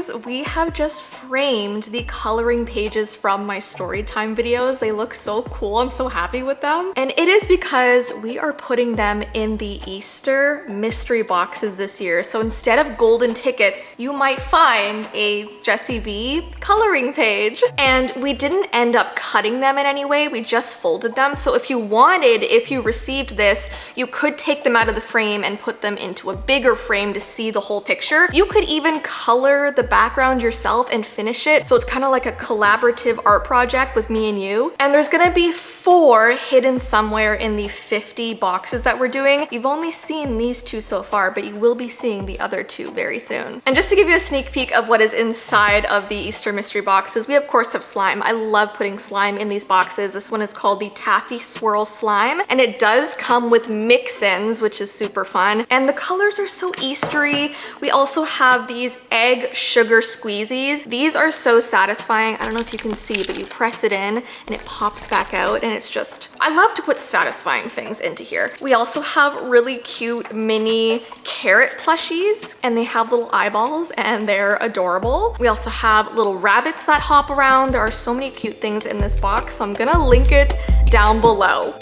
guys, we have just framed the coloring pages from my story time videos. They look so cool. I'm so happy with them. And it is because we are putting them in the Easter mystery boxes this year. So instead of golden tickets, you might find a jessiivee coloring page. And we didn't end up cutting them in any way. We just folded them. So if you received this, you could take them out of the frame and put them into a bigger frame to see the whole picture. You could even color the background yourself and finish it. So it's kind of like a collaborative art project with me and you. And there's gonna be 4 hidden somewhere in the 50 boxes that we're doing. You've only seen these 2 so far, but you will be seeing the other 2 very soon. And just to give you a sneak peek of what is inside of the Easter mystery boxes, we of course have slime. I love putting slime in these boxes. This one is called the Taffy Swirl Slime, and it does come with mix-ins, which is super fun. And the colors are so Eastery. We also have these egg sugar squeezies. These are so satisfying. I don't know if you can see, but you press it in and it pops back out, and it's just, I love to put satisfying things into here. We also have really cute mini carrot plushies, and they have little eyeballs and they're adorable. We also have little rabbits that hop around. There are so many cute things in this box, so I'm gonna link it down below.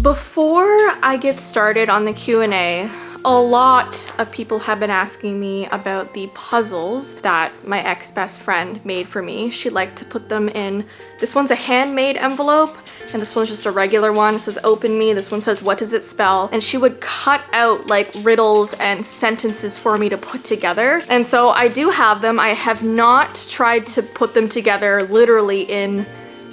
Before I get started on the Q&A, a lot of people have been asking me about the puzzles that my ex-best friend made for me. She liked to put them in, this one's a handmade envelope, and this one's just a regular one. It says open me, this one says what does it spell? And she would cut out like riddles and sentences for me to put together. And so I do have them. I have not tried to put them together literally in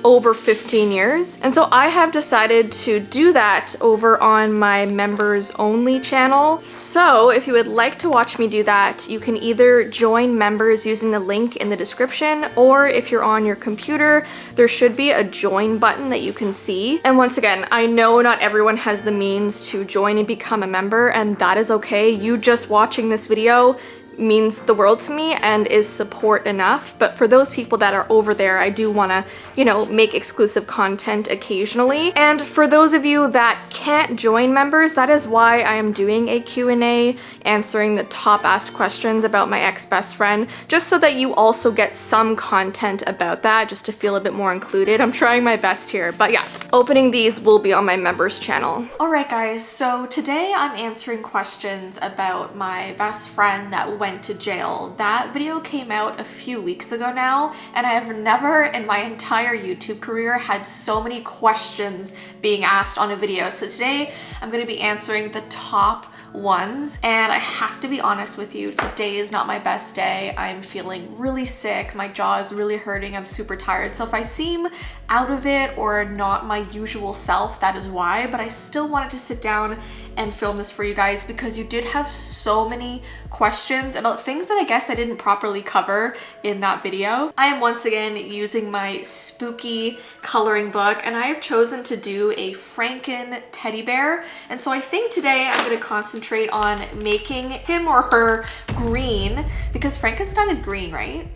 over 15 years. And so I have decided to do that over on my members only channel. So if you would like to watch me do that, you can either join members using the link in the description, or if you're on your computer, there should be a join button that you can see. And once again, I know not everyone has the means to join and become a member, and that is okay. You just watching this video means the world to me and is support enough. But for those people that are over there, I do want to, you know, make exclusive content occasionally. And for those of you that can't join members, that is why I am doing a Q&A answering the top asked questions about my ex-best friend, just so that you also get some content about that, just to feel a bit more included. I'm trying my best here, but yeah, opening these will be on my members channel. All right guys, so today I'm answering questions about my best friend that went to jail. That video came out a few weeks ago now, and I have never in my entire YouTube career had so many questions being asked on a video. So today I'm going to be answering the top ones, and I have to be honest with you, today is not my best day. I'm feeling really sick, my jaw is really hurting, I'm super tired. So if I seem out of it or not my usual self, that is why. But I still wanted to sit down and film this for you guys because you did have so many questions about things that I guess I didn't properly cover in that video. I am once again using my spooky coloring book, and I have chosen to do a Franken teddy bear. And so I think today I'm going to concentrate on making him or her green, because Frankenstein is green, right?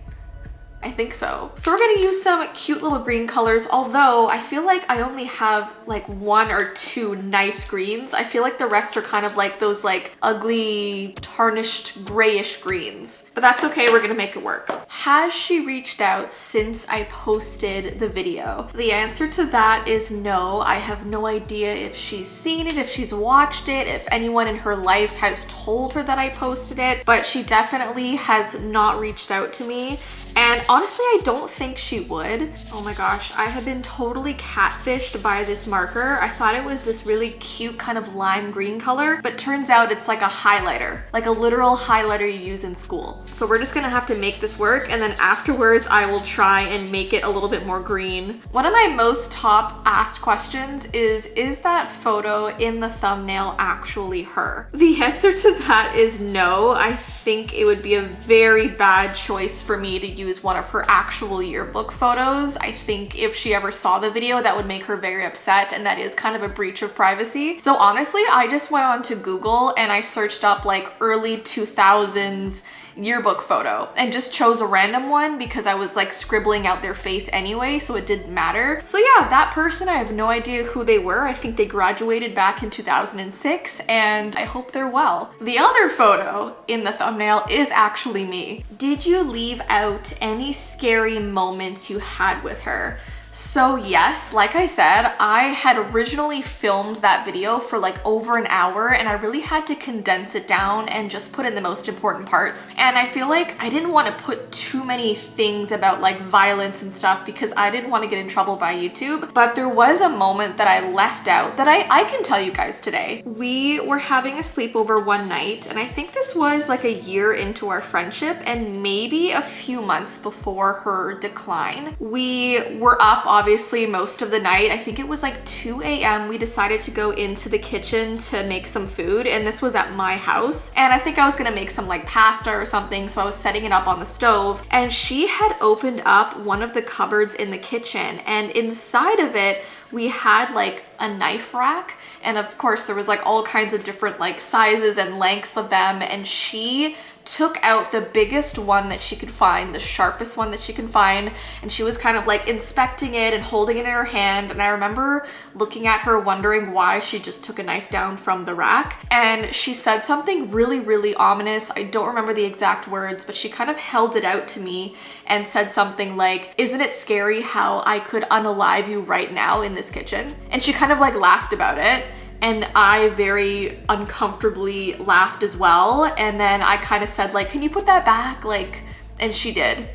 I think so. So we're gonna use some cute little green colors, although I feel like I only have like 1 or 2 nice greens. I feel like the rest are kind of like those like ugly, tarnished, grayish greens. But that's okay, we're gonna make it work. Has she reached out since I posted the video? The answer to that is no. I have no idea if she's seen it, if she's watched it, if anyone in her life has told her that I posted it, but she definitely has not reached out to me. And honestly, I don't think she would. Oh my gosh, I have been totally catfished by this marker. I thought it was this really cute kind of lime green color, but turns out it's like a highlighter, like a literal highlighter you use in school. So we're just gonna have to make this work, and then afterwards I will try and make it a little bit more green. One of my most top asked questions is that photo in the thumbnail actually her? The answer to that is no. I think it would be a very bad choice for me to use one of her actual yearbook photos. I think if she ever saw the video, that would make her very upset, and that is kind of a breach of privacy. So honestly, I just went on to Google and I searched up like early 2000s yearbook photo and just chose a random one because I was like scribbling out their face anyway, so it didn't matter. So yeah, that person, I have no idea who they were. I think they graduated back in 2006 and I hope they're well. The other photo in the thumbnail is actually me. Did you leave out any scary moments you had with her? So yes, like I said, I had originally filmed that video for like over an hour and I really had to condense it down and just put in the most important parts. And I feel like I didn't want to put too many things about like violence and stuff because I didn't want to get in trouble by YouTube. But there was a moment that I left out that I can tell you guys today. We were having a sleepover one night and I think this was like a year into our friendship and maybe a few months before her decline. We were up obviously most of the night. I think it was like 2 a.m. We decided to go into the kitchen to make some food and this was at my house. And I think I was gonna make some like pasta or something, so I was setting it up on the stove and she had opened up one of the cupboards in the kitchen and inside of it we had like a knife rack and of course there was like all kinds of different like sizes and lengths of them and she took out the biggest one that she could find, the sharpest one that she could find, and she was kind of like inspecting it and holding it in her hand. And I remember looking at her wondering why she just took a knife down from the rack. And she said something really, really ominous. I don't remember the exact words, but she kind of held it out to me and said something like, "Isn't it scary how I could unalive you right now in this kitchen?" And she kind of like laughed about it. And I very uncomfortably laughed as well. And then I kind of said like, "Can you put that back?" Like, and she did.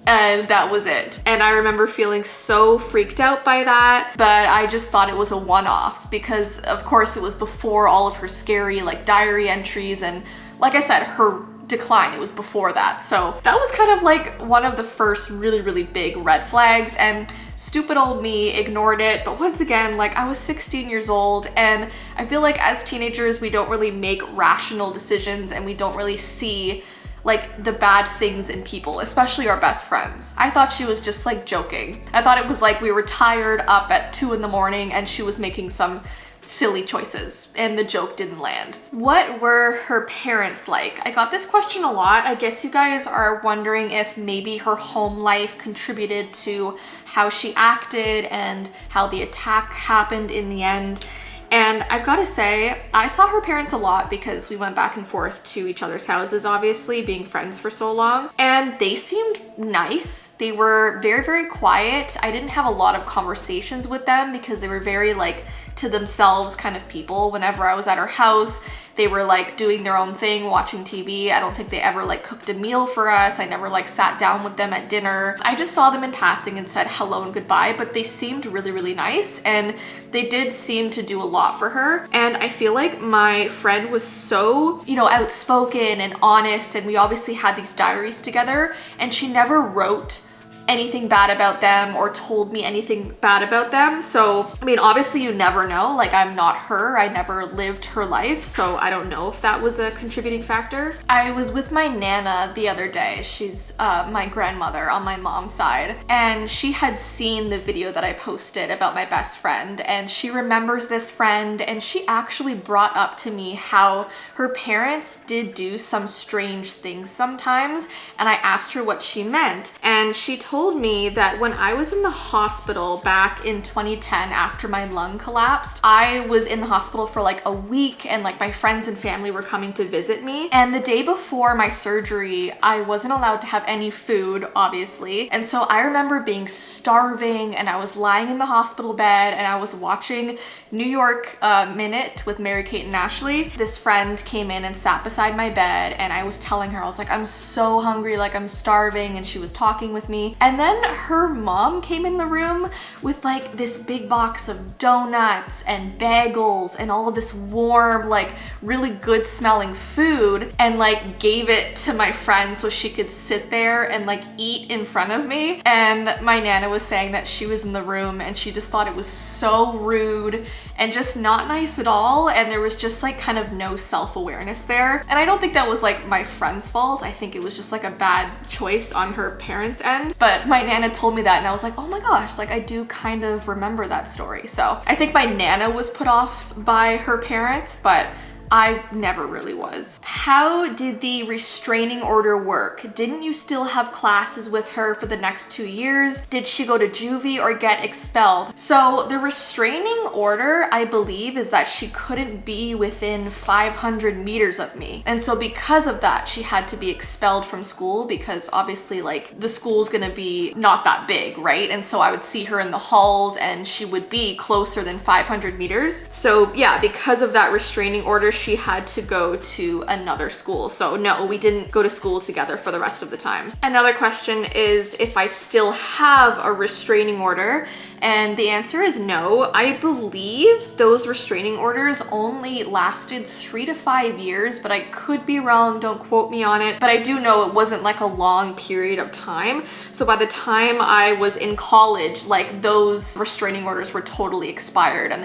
And that was it. And I remember feeling so freaked out by that, but I just thought it was a one-off because of course it was before all of her scary like diary entries and like I said, her decline, it was before that. So that was kind of like one of the first really, really big red flags and stupid old me ignored it. But once again, like I was 16 years old and I feel like as teenagers, we don't really make rational decisions and we don't really see like the bad things in people, especially our best friends. I thought she was just like joking. I thought it was like we were tired up at 2 in the morning and she was making some silly choices and the joke didn't land. What were her parents like? I got this question a lot. I guess you guys are wondering if maybe her home life contributed to how she acted and how the attack happened in the end. And I've got to say, I saw her parents a lot because we went back and forth to each other's houses, obviously, being friends for so long. And they seemed nice. They were very, very quiet. I didn't have a lot of conversations with them because they were very like to themselves kind of people. Whenever I was at her house, they were like doing their own thing, watching TV. I don't think they ever like cooked a meal for us. I never like sat down with them at dinner. I just saw them in passing and said hello and goodbye, but they seemed really, really nice and they did seem to do a lot for her. And I feel like my friend was so, you know, outspoken and honest, and we obviously had these diaries together and she never wrote anything bad about them or told me anything bad about them. So, I mean, obviously you never know. Like, I'm not her. I never lived her life, so I don't know if that was a contributing factor. I was with my Nana the other day. She's my grandmother on my mom's side, and she had seen the video that I posted about my best friend, and she remembers this friend, and she actually brought up to me how her parents did do some strange things sometimes, and I asked her what she meant, and she told me that when I was in the hospital back in 2010 after my lung collapsed, I was in the hospital for like a week and like my friends and family were coming to visit me. And the day before my surgery, I wasn't allowed to have any food, obviously. And so I remember being starving and I was lying in the hospital bed and I was watching New York Minute with Mary Kate and Ashley. This friend came in and sat beside my bed and I was telling her, I was like, I'm so hungry, like I'm starving, and she was talking with me. And then her mom came in the room with like this big box of donuts and bagels and all of this warm, like really good smelling food, and like gave it to my friend so she could sit there and like eat in front of me. And my Nana was saying that she was in the room and she just thought it was so rude and just not nice at all. And there was just like kind of no self-awareness there. And I don't think that was like my friend's fault. I think it was just like a bad choice on her parents' end. But my Nana told me that and I was like, oh my gosh, like I do kind of remember that story. So I think my Nana was put off by her parents, but I never really was. How did the restraining order work? Didn't you still have classes with her for the next 2 years? Did she go to juvie or get expelled? So the restraining order, I believe, is that she couldn't be within 500 meters of me. And so because of that, she had to be expelled from school, because obviously like the school's gonna be not that big, right? And so I would see her in the halls and she would be closer than 500 meters. So yeah, because of that restraining order, she had to go to another school. So no, we didn't go to school together for the rest of the time. Another question is if I still have a restraining order, and the answer is no. I believe those restraining orders only lasted 3 to 5 years, but I could be wrong, don't quote me on it. But I do know it wasn't like a long period of time. So by the time I was in college, like those restraining orders were totally expired and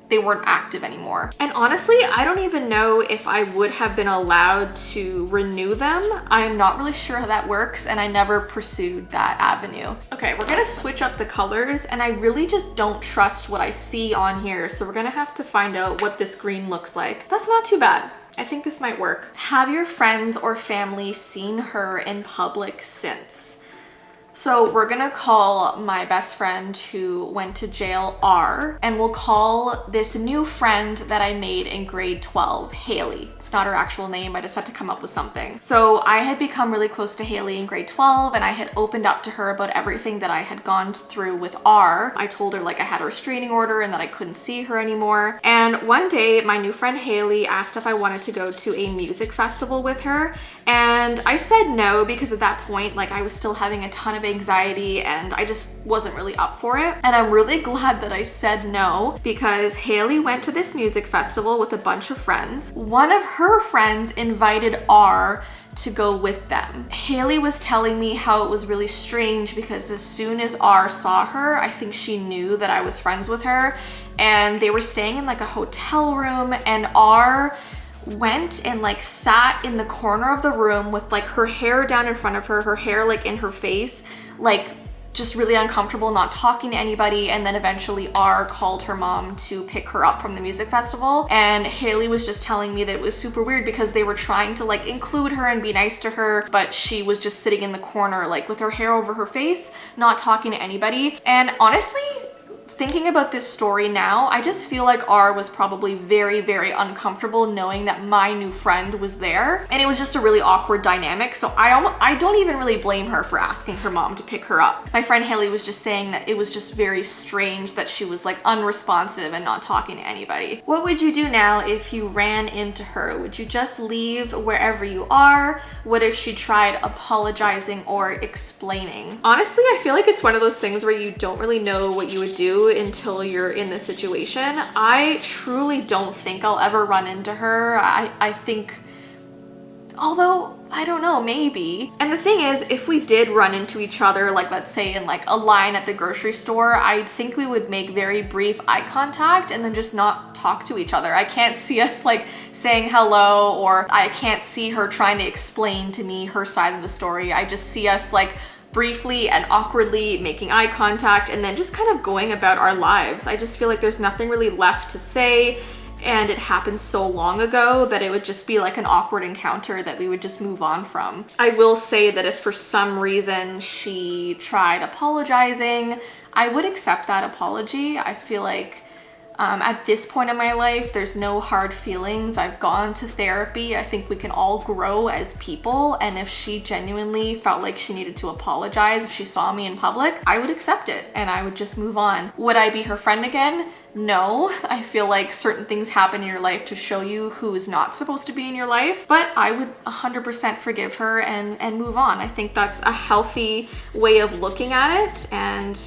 they weren't active anymore. And honestly, I don't even know if I would have been allowed to renew them. I'm not really sure how that works, and I never pursued that avenue. Okay, we're gonna switch up the colors, and I really just don't trust what I see on here, so we're gonna have to find out what this green looks like. That's not too bad. I think this might work. Have your friends or family seen her in public since? So we're gonna call my best friend who went to jail R, and we'll call this new friend that I made in grade 12, Haley. It's not her actual name, I just had to come up with something. So I had become really close to Haley in grade 12, and I had opened up to her about everything that I had gone through with R. I told her like I had a restraining order and that I couldn't see her anymore. And one day my new friend Haley asked if I wanted to go to a music festival with her, and I said no, because at that point, like I was still having a ton of anxiety and I just wasn't really up for it. And I'm really glad that I said no, because Haley went to this music festival with a bunch of friends. One of her friends invited R to go with them. Haley was telling me how it was really strange because as soon as R saw her, I think she knew that I was friends with her, and they were staying in like a hotel room, and R went and like sat in the corner of the room with like her hair down in front of her, her hair like in her face, like just really uncomfortable, not talking to anybody. And then eventually R called her mom to pick her up from the music festival. And Haley was just telling me that it was super weird because they were trying to like include her and be nice to her, but she was just sitting in the corner like with her hair over her face, not talking to anybody. And honestly, thinking about this story now, I just feel like R was probably very, very uncomfortable knowing that my new friend was there. And it was just a really awkward dynamic. So I don't even really blame her for asking her mom to pick her up. My friend Haley was just saying that it was just very strange that she was like unresponsive and not talking to anybody. What would you do now if you ran into her? Would you just leave wherever you are? What if she tried apologizing or explaining? Honestly, I feel like it's one of those things where you don't really know what you would do until you're in the situation. I truly don't think I'll ever run into her. I think, although I don't know, maybe. And the thing is, if we did run into each other, like let's say in like a line at the grocery store, I think we would make very brief eye contact and then just not talk to each other. I can't see us like saying hello, or I can't see her trying to explain to me her side of the story. I just see us like briefly and awkwardly making eye contact and then just kind of going about our lives. I just feel like there's nothing really left to say, and it happened so long ago that it would just be like an awkward encounter that we would just move on from. I will say that if for some reason she tried apologizing, I would accept that apology. I feel like at this point in my life, there's no hard feelings. I've gone to therapy. I think we can all grow as people. And if she genuinely felt like she needed to apologize, if she saw me in public, I would accept it and I would just move on. Would I be her friend again? No. I feel like certain things happen in your life to show you who is not supposed to be in your life, but I would 100% forgive her and move on. I think that's a healthy way of looking at it, and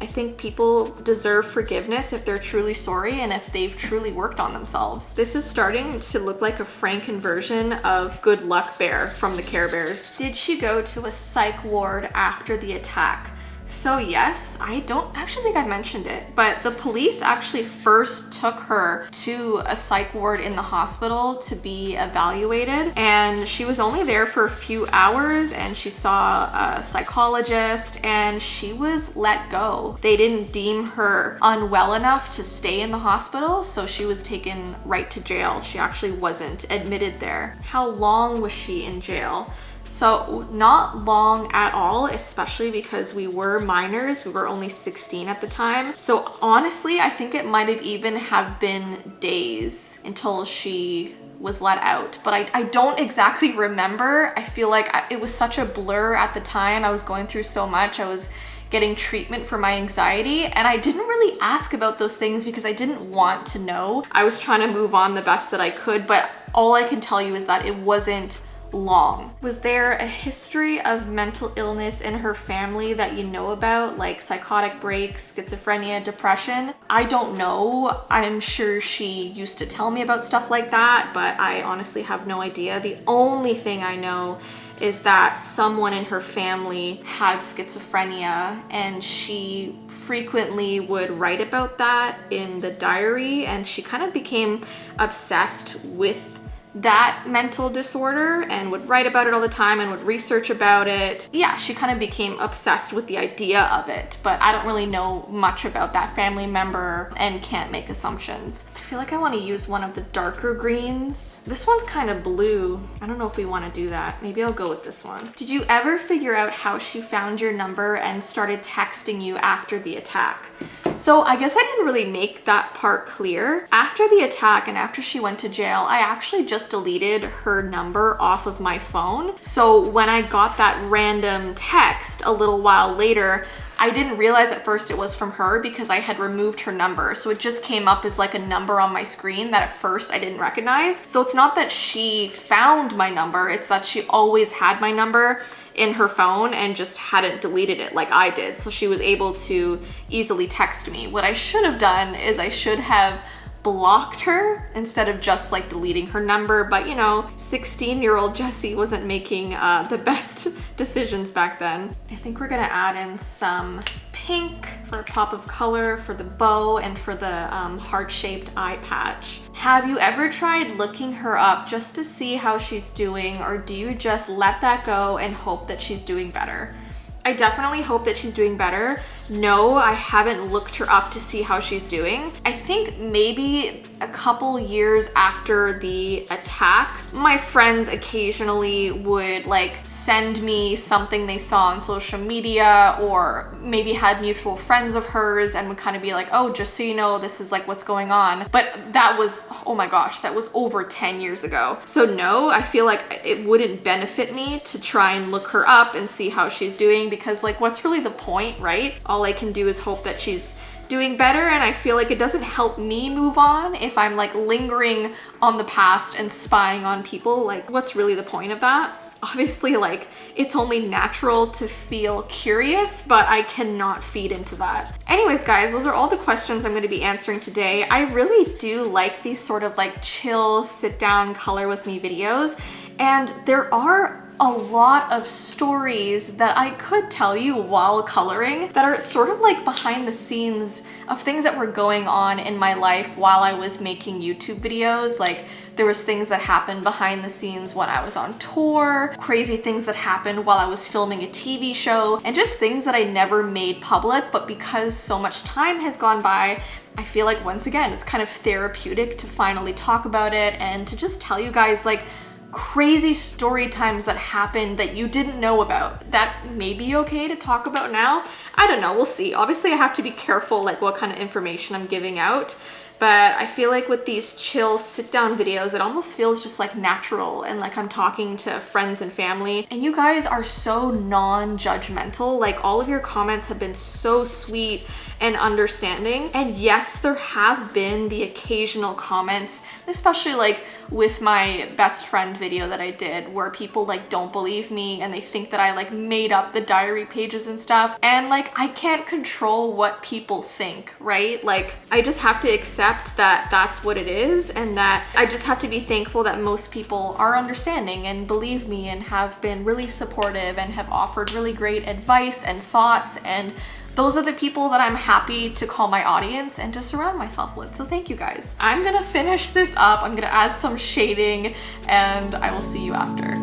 I think people deserve forgiveness if they're truly sorry and if they've truly worked on themselves. This is starting to look like a Franken version of Good Luck Bear from the Care Bears. Did she go to a psych ward after the attack? So yes, I don't actually think I mentioned it, but the police actually first took her to a psych ward in the hospital to be evaluated, and she was only there for a few hours, and she saw a psychologist and she was let go. They didn't deem her unwell enough to stay in the hospital, so she was taken right to jail. She actually wasn't admitted there. How long was she in jail? So not long at all, especially because we were minors. We were only 16 at the time. So honestly, I think it might have even have been days until she was let out, but I don't exactly remember. I feel like it was such a blur at the time. I was going through so much. I was getting treatment for my anxiety, and I didn't really ask about those things because I didn't want to know. I was trying to move on the best that I could, but all I can tell you is that it wasn't long. Was there a history of mental illness in her family that you know about, like psychotic breaks, schizophrenia, depression? I don't know. I'm sure she used to tell me about stuff like that, but I honestly have no idea. The only thing I know is that someone in her family had schizophrenia, and she frequently would write about that in the diary, and she kind of became obsessed with that mental disorder and would write about it all the time and would research about it. Yeah, she kind of became obsessed with the idea of it, but I don't really know much about that family member and can't make assumptions. I feel like I want to use one of the darker greens. This one's kind of blue. I don't know if we want to do that. Maybe I'll go with this one. Did you ever figure out how she found your number and started texting you after the attack? So I guess I didn't really make that part clear. After the attack and after she went to jail, I actually just deleted her number off of my phone. So when I got that random text a little while later, I didn't realize at first it was from her because I had removed her number. So it just came up as like a number on my screen that at first I didn't recognize. So it's not that she found my number, it's that she always had my number in her phone and just hadn't deleted it like I did. So she was able to easily text me. What I should have done is I should have blocked her instead of just like deleting her number, but you know, 16-year-old Jessie wasn't making the best decisions back then. I think we're gonna add in some pink for a pop of color for the bow and for the heart-shaped eye patch. Have you ever tried looking her up just to see how she's doing, or do you just let that go and hope that she's doing better? I definitely hope that she's doing better. No, I haven't looked her up to see how she's doing. I think maybe a couple years after the attack, my friends occasionally would like send me something they saw on social media, or maybe had mutual friends of hers and would kind of be like, oh, just so you know, this is like what's going on. But that was, oh my gosh, that was over 10 years ago. So no, I feel like it wouldn't benefit me to try and look her up and see how she's doing, because like what's really the point, right? All I can do is hope that she's doing better, and I feel like it doesn't help me move on if I'm like lingering on the past and spying on people. Like, what's really the point of that? Obviously, like, it's only natural to feel curious, but I cannot feed into that. Anyways, guys, those are all the questions I'm going to be answering today. I really do like these sort of like chill, sit down, color with me videos, and there are a lot of stories that I could tell you while coloring that are sort of like behind the scenes of things that were going on in my life while I was making YouTube videos. Like, there was things that happened behind the scenes when I was on tour, crazy things that happened while I was filming a TV show, and just things that I never made public, but because so much time has gone by, I feel like once again, it's kind of therapeutic to finally talk about it and to just tell you guys like crazy story times that happened that you didn't know about that may be okay to talk about now. I don't know, we'll see. Obviously I have to be careful like what kind of information I'm giving out, but I feel like with these chill sit down videos, it almost feels just like natural and like I'm talking to friends and family. And you guys are so non-judgmental. Like, all of your comments have been so sweet and understanding. And yes, there have been the occasional comments, especially like with my best friend video that I did, where people like don't believe me and they think that I like made up the diary pages and stuff. And like, like, I can't control what people think, right? Like, I just have to accept that that's what it is, and that I just have to be thankful that most people are understanding and believe me and have been really supportive and have offered really great advice and thoughts, and those are the people that I'm happy to call my audience and to surround myself with. So thank you guys. I'm gonna finish this up. I'm gonna add some shading, and I will see you after.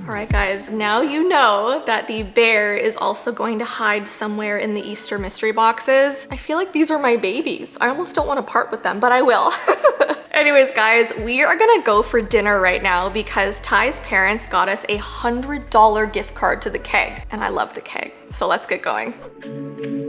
Alright guys, now you know that the bear is also going to hide somewhere in the Easter mystery boxes. I feel like these are my babies. I almost don't want to part with them, but I will. Anyways guys, we are gonna go for dinner right now because Ty's parents got us a $100 gift card to the keg, and I love the keg. So let's get going.